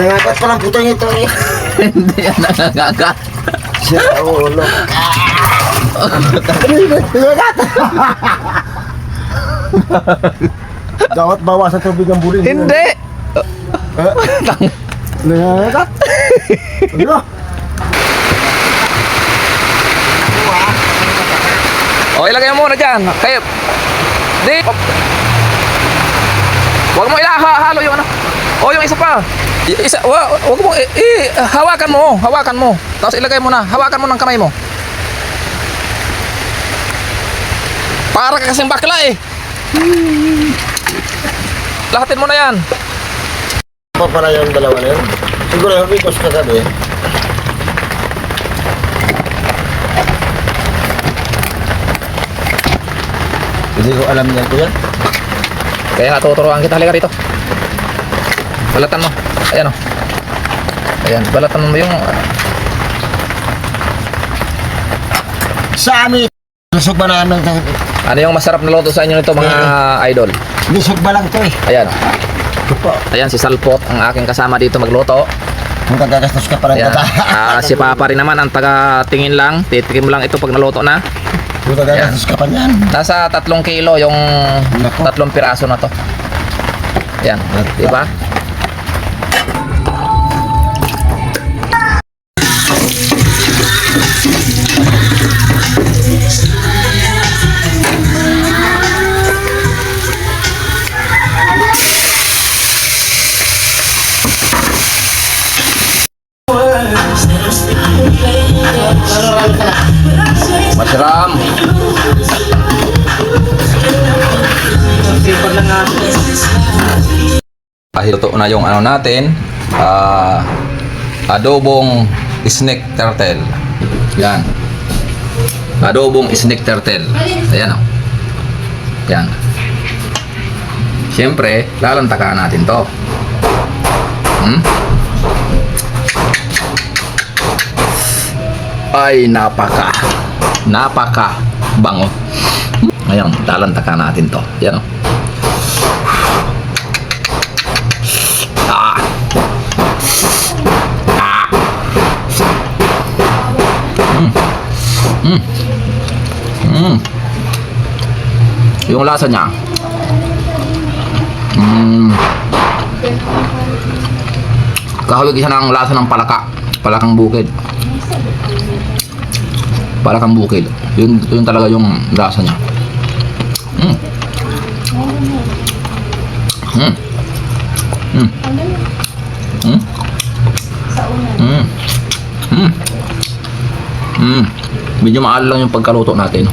Nangagat pa lang putang ito eh. Hindi yan nangangagat. Siya ulo. Nangagat. Gawat bawa sa tubig ang burin. Hindi. Nangagat. Ano? O, ilagay mo muna dyan. Kayo. Di. Huwag mo ilahalo yung ano. O, yung isa pa. Isa, huwag mo, hawakan mo. Tapos ilagay mo na. Hawakan mo ng kamay mo. Para ka kasing bakla eh. Lahatin mo na yan. Pa pala yung dalawa na yun. Siguro yung bigos kagabi. Hindi ko alam yan kuya. Kaya nga tuturuan kita. Halika rito. Balatan mo. Ayan o. Ayan, balatan mo yung... Sa amin, lusog ba namin? Ano yung masarap na luto sa inyo nito mga idol? Lusog ba lang ito eh? Ayan o. Ito po. Ayan si Salpot, ang aking kasama dito magluto. Kung kagagastos ka pa rin Ayan. kata. Si Papa rin naman ang taga-tingin lang. Titikim lang ito pag naluto na. Kung kagagastos ka pa niyan. Nasa 3 kilo yung Nako. 3 piraso na to. Ayan, diba? Masram. Luto na yung ano natin, adobong snake turtle. Yan. Adobong snake turtle. Ayan o. Yan. Siyempre, lalantakan natin to. Ay, napaka bango. Ngayon, lalantakan natin to. Yan o. Yung lasa niya. Kahulog isa ng lasa ng palakang bukid. Palakang bukid. Yun talaga yung lasa niya. Medyo maal lang yung pagkaluto natin.